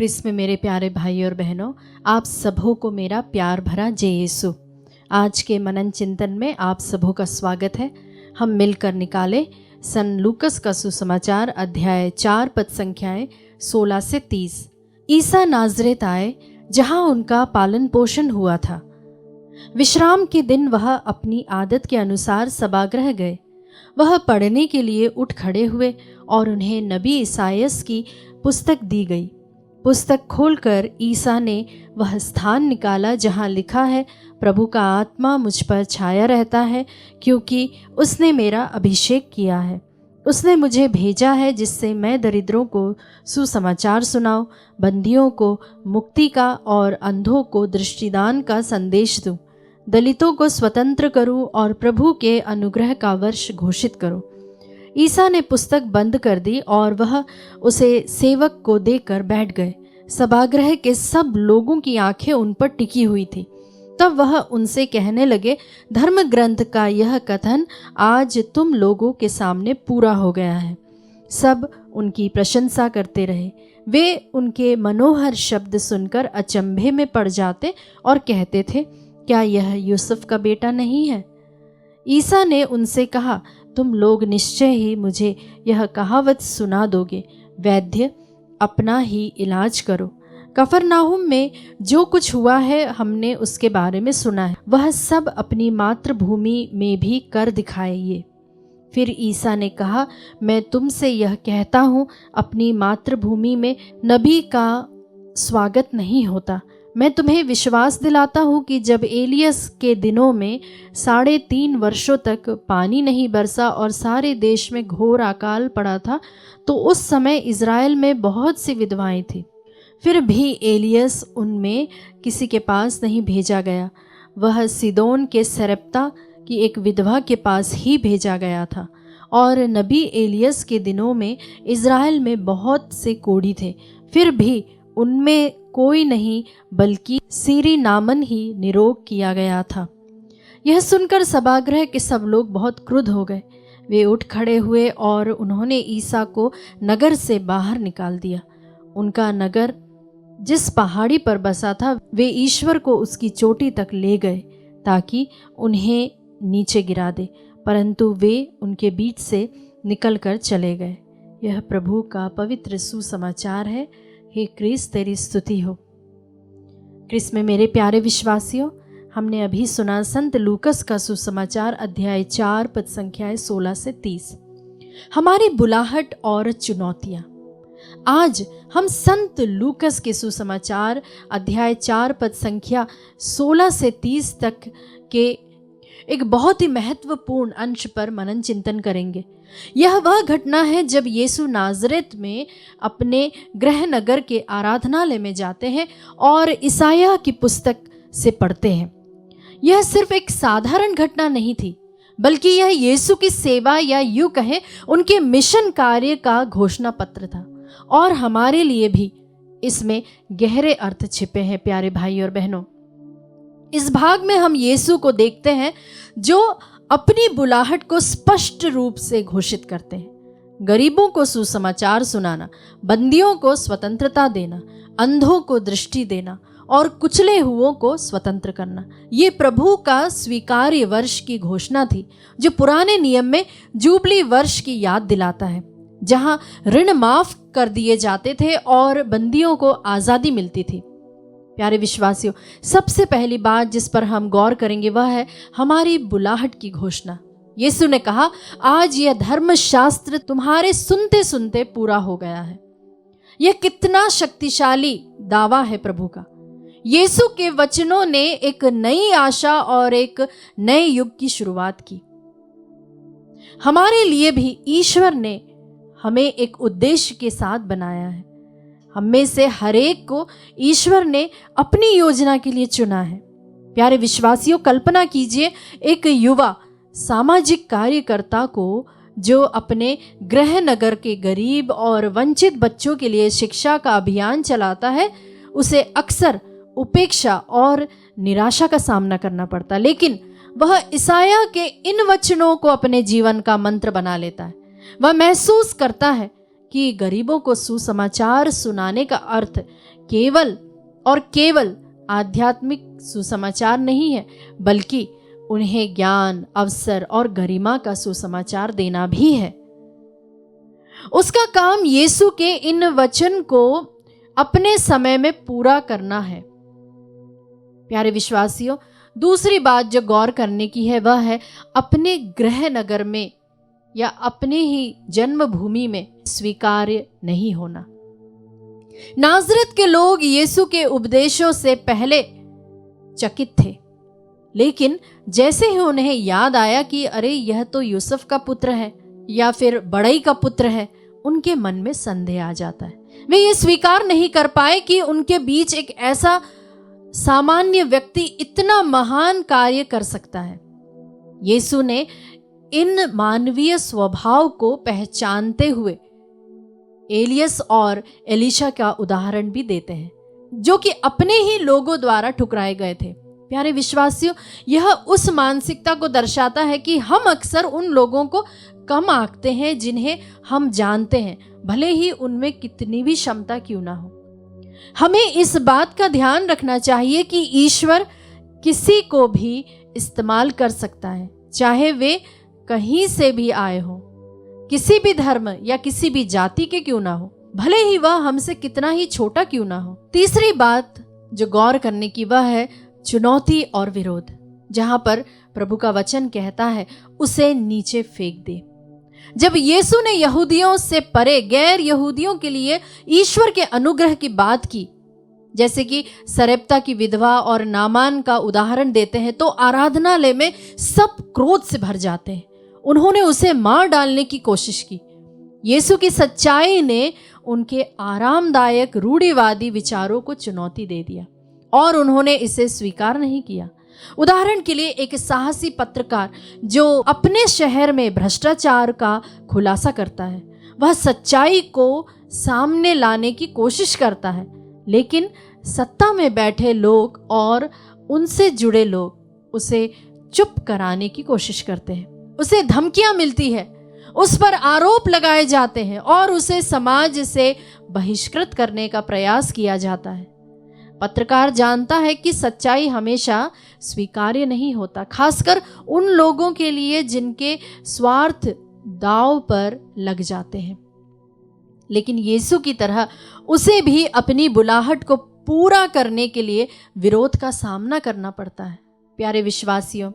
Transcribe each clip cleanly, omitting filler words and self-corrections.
क्रिस्त में मेरे प्यारे भाई और बहनों, आप सबों को मेरा प्यार भरा जय यीशु। आज के मनन चिंतन में आप सबों का स्वागत है। हम मिलकर निकाले सन लूकस का सुसमाचार अध्याय 4 पद संख्याएं 16 से 30। ईसा नाजरेत आए जहां उनका पालन पोषण हुआ था। विश्राम के दिन वह अपनी आदत के अनुसार सभागृह गए। वह पढ़ने के लिए उठ खड़े हुए और उन्हें नबी ईसायास की पुस्तक दी गई। पुस्तक खोलकर ईसा ने वह स्थान निकाला जहां लिखा है, प्रभु का आत्मा मुझ पर छाया रहता है, क्योंकि उसने मेरा अभिषेक किया है। उसने मुझे भेजा है जिससे मैं दरिद्रों को सुसमाचार सुनाऊं, बंदियों को मुक्ति का और अंधों को दृष्टिदान का संदेश दूं, दलितों को स्वतंत्र करूं और प्रभु के अनुग्रह का वर्ष घोषित करूं। ईसा ने पुस्तक बंद कर दी और वह उसे सेवक को देकर बैठ गए। सभागृह के सब लोगों की आंखें उन पर टिकी हुई थी। तब वह उनसे कहने लगे, धर्म ग्रंथ का यह कथन आज तुम लोगों के सामने पूरा हो गया है। सब उनकी प्रशंसा करते रहे। वे उनके मनोहर शब्द सुनकर अचंभे में पड़ जाते और कहते थे, क्या यह यूसुफ का बेटा नहीं है? ईसा ने उनसे कहा, तुम लोग निश्चय ही मुझे यह कहावत सुना दोगे, वैद्य अपना ही इलाज करो। कफरनाहुम में जो कुछ हुआ है हमने उसके बारे में सुना है, वह सब अपनी मातृभूमि में भी कर दिखाइए। फिर ईसा ने कहा, मैं तुमसे यह कहता हूँ, अपनी मातृभूमि में नबी का स्वागत नहीं होता। मैं तुम्हें विश्वास दिलाता हूँ कि जब एलियस के दिनों में 3.5 वर्षों तक पानी नहीं बरसा और सारे देश में घोर अकाल पड़ा था, तो उस समय इज़राइल में बहुत सी विधवाएं थीं। फिर भी एलियस उनमें किसी के पास नहीं भेजा गया। वह सीदोन के सरप्ता की एक विधवा के पास ही भेजा गया था। और नबी एलियस के दिनों में इज़राइल में बहुत से कोढ़ी थे, फिर भी उनमें कोई नहीं बल्कि सीरी नामन ही निरोग किया गया था। यह सुनकर सभागृह के सब लोग बहुत क्रुद्ध हो गए। वे उठ खड़े हुए और उन्होंने ईसा को नगर से बाहर निकाल दिया। उनका नगर जिस पहाड़ी पर बसा था, वे ईश्वर को उसकी चोटी तक ले गए ताकि उन्हें नीचे गिरा दे, परंतु वे उनके बीच से निकलकर चले गए। यह प्रभु का पवित्र सुसमाचार है। हे क्रिस्त, तेरी स्तुति हो। क्रिस्त में मेरे प्यारे विश्वासियों, हमने अभी सुना संत लूकस का सुसमाचार अध्याय 4 पद संख्याएं 16 से 30। हमारी बुलाहट और चुनौतियां। आज हम संत लूकस के सुसमाचार अध्याय 4 पद संख्या 16 से 30 तक के एक बहुत ही महत्वपूर्ण अंश पर मनन चिंतन करेंगे। यह वह घटना है जब यीशु नाजरेत में अपने गृह नगर के आराधनालय में जाते हैं और ईसाया की पुस्तक से पढ़ते हैं। यह सिर्फ एक साधारण घटना नहीं थी, बल्कि यह यीशु की सेवा या यूं कहें उनके मिशन कार्य का घोषणा पत्र था। और हमारे लिए भी इसमें गहरे अर्थ छिपे हैं। प्यारे भाई और बहनों, इस भाग में हम यीशु को देखते हैं जो अपनी बुलाहट को स्पष्ट रूप से घोषित करते हैं। गरीबों को सुसमाचार सुनाना, बंदियों को स्वतंत्रता देना, अंधों को दृष्टि देना और कुचले हुओं को स्वतंत्र करना, ये प्रभु का स्वीकार्य वर्ष की घोषणा थी, जो पुराने नियम में जुबली वर्ष की याद दिलाता है, जहां ऋण माफ कर दिए जाते थे और बंदियों को आज़ादी मिलती थी। प्यारे विश्वासियों, सबसे पहली बात जिस पर हम गौर करेंगे वह है हमारी बुलाहट की घोषणा। यीशु ने कहा, आज यह धर्मशास्त्र तुम्हारे सुनते सुनते पूरा हो गया है। यह कितना शक्तिशाली दावा है प्रभु का। यीशु के वचनों ने एक नई आशा और एक नए युग की शुरुआत की। हमारे लिए भी ईश्वर ने हमें एक उद्देश्य के साथ बनाया है। हम में से हर एक को ईश्वर ने अपनी योजना के लिए चुना है। प्यारे विश्वासियों, कल्पना कीजिए एक युवा सामाजिक कार्यकर्ता को जो अपने गृह नगर के गरीब और वंचित बच्चों के लिए शिक्षा का अभियान चलाता है। उसे अक्सर उपेक्षा और निराशा का सामना करना पड़ता, लेकिन वह ईसाया के इन वचनों को अपने जीवन का मंत्र बना लेता है। वह महसूस करता है कि गरीबों को सुसमाचार सुनाने का अर्थ केवल और केवल आध्यात्मिक सुसमाचार नहीं है, बल्कि उन्हें ज्ञान, अवसर और गरिमा का सुसमाचार देना भी है। उसका काम यीशु के इन वचन को अपने समय में पूरा करना है। प्यारे विश्वासियों, दूसरी बात जो गौर करने की है वह है अपने गृह नगर में या अपने ही जन्मभूमि में स्वीकार्य नहीं होना। नाज़रेत के लोग यीशु के उपदेशों से पहले चकित थे, लेकिन जैसे ही उन्हें याद आया कि अरे यह तो यूसुफ का पुत्र है या फिर बड़ई का पुत्र है, उनके मन में संदेह आ जाता है। वे ये स्वीकार नहीं कर पाए कि उनके बीच एक ऐसा सामान्य व्यक्ति इतना महान कार्य कर सकता है। यीशु ने इन मानवीय स्वभाव को पहचानते हुए एलियस और एलीशा का उदाहरण भी देते हैं, जो कि अपने ही लोगों द्वारा ठुकराए गए थे। प्यारे विश्वासियों, यह उस मानसिकता को दर्शाता है कि हम अक्सर उन लोगों को कम आंकते हैं जिन्हें हम जानते हैं, भले ही उनमें कितनी भी क्षमता क्यों ना हो। हमें इस बात का ध्यान रखना चाहिए कि ईश्वर किसी को भी इस्तेमाल कर सकता है, चाहे वे कहीं से भी आए हो, किसी भी धर्म या किसी भी जाति के क्यों ना हो, भले ही वह हमसे कितना ही छोटा क्यों ना हो। तीसरी बात जो गौर करने की वह है चुनौती और विरोध। जहां पर प्रभु का वचन कहता है उसे नीचे फेंक दे। जब यीशु ने यहूदियों से परे गैर यहूदियों के लिए ईश्वर के अनुग्रह की बात की, जैसे कि सरेप्ता की विधवा और नामान का उदाहरण देते हैं, तो आराधनालय में सब क्रोध से भर जाते हैं। उन्होंने उसे मार डालने की कोशिश की। यीशु की सच्चाई ने उनके आरामदायक रूढ़िवादी विचारों को चुनौती दे दिया और उन्होंने इसे स्वीकार नहीं किया। उदाहरण के लिए एक साहसी पत्रकार जो अपने शहर में भ्रष्टाचार का खुलासा करता है, वह सच्चाई को सामने लाने की कोशिश करता है, लेकिन सत्ता में बैठे लोग और उनसे जुड़े लोग उसे चुप कराने की कोशिश करते हैं। उसे धमकियां मिलती है, उस पर आरोप लगाए जाते हैं और उसे समाज से बहिष्कृत करने का प्रयास किया जाता है। पत्रकार जानता है कि सच्चाई हमेशा स्वीकार्य नहीं होता, खासकर उन लोगों के लिए जिनके स्वार्थ दांव पर लग जाते हैं। लेकिन यीशु की तरह उसे भी अपनी बुलाहट को पूरा करने के लिए विरोध का सामना करना पड़ता है। प्यारे विश्वासियों,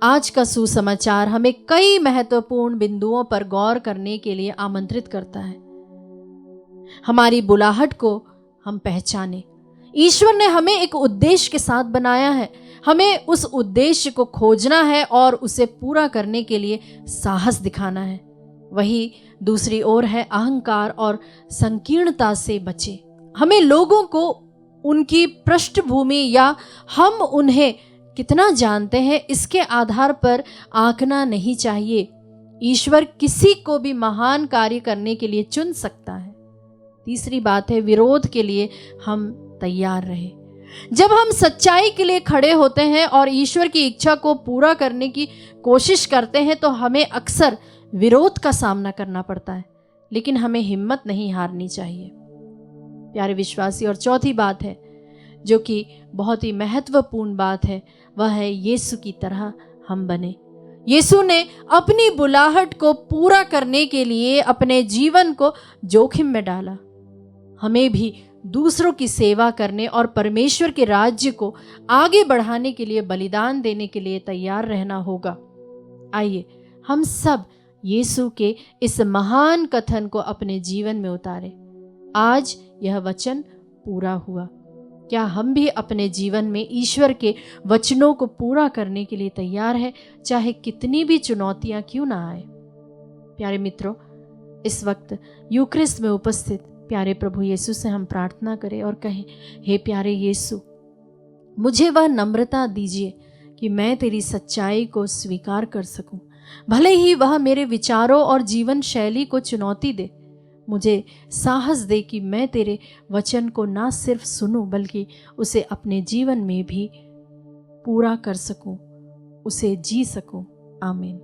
आज का सुसमाचार हमें कई महत्वपूर्ण बिंदुओं पर गौर करने के लिए आमंत्रित करता है। हमारी बुलाहट को हम पहचाने। ईश्वर ने हमें एक उद्देश्य के साथ बनाया है, हमें उस उद्देश्य को खोजना है और उसे पूरा करने के लिए साहस दिखाना है। वही दूसरी ओर है अहंकार और संकीर्णता से बचे। हमें लोगों को उनकी पृष्ठभूमि या हम उन्हें कितना जानते हैं इसके आधार पर आंकना नहीं चाहिए। ईश्वर किसी को भी महान कार्य करने के लिए चुन सकता है। तीसरी बात है विरोध के लिए हम तैयार रहे। जब हम सच्चाई के लिए खड़े होते हैं और ईश्वर की इच्छा को पूरा करने की कोशिश करते हैं तो हमें अक्सर विरोध का सामना करना पड़ता है, लेकिन हमें हिम्मत नहीं हारनी चाहिए। प्यारे विश्वासी, और चौथी बात है जो कि बहुत ही महत्वपूर्ण बात है, वह है यीशु की तरह हम बने। यीशु ने अपनी बुलाहट को पूरा करने के लिए अपने जीवन को जोखिम में डाला। हमें भी दूसरों की सेवा करने और परमेश्वर के राज्य को आगे बढ़ाने के लिए बलिदान देने के लिए तैयार रहना होगा। आइए हम सब यीशु के इस महान कथन को अपने जीवन में उतारें। आज यह वचन पूरा हुआ। क्या हम भी अपने जीवन में ईश्वर के वचनों को पूरा करने के लिए तैयार हैं, चाहे कितनी भी चुनौतियां क्यों ना आए? प्यारे मित्रों, इस वक्त यूक्रिस्ट में उपस्थित प्यारे प्रभु यीशु से हम प्रार्थना करें और कहें, हे प्यारे यीशु, मुझे वह नम्रता दीजिए कि मैं तेरी सच्चाई को स्वीकार कर सकूं, भले ही वह मेरे विचारों और जीवन शैली को चुनौती दे। मुझे साहस दे कि मैं तेरे वचन को ना सिर्फ सुनूं बल्कि उसे अपने जीवन में भी पूरा कर सकूं, उसे जी सकूं। आमीन।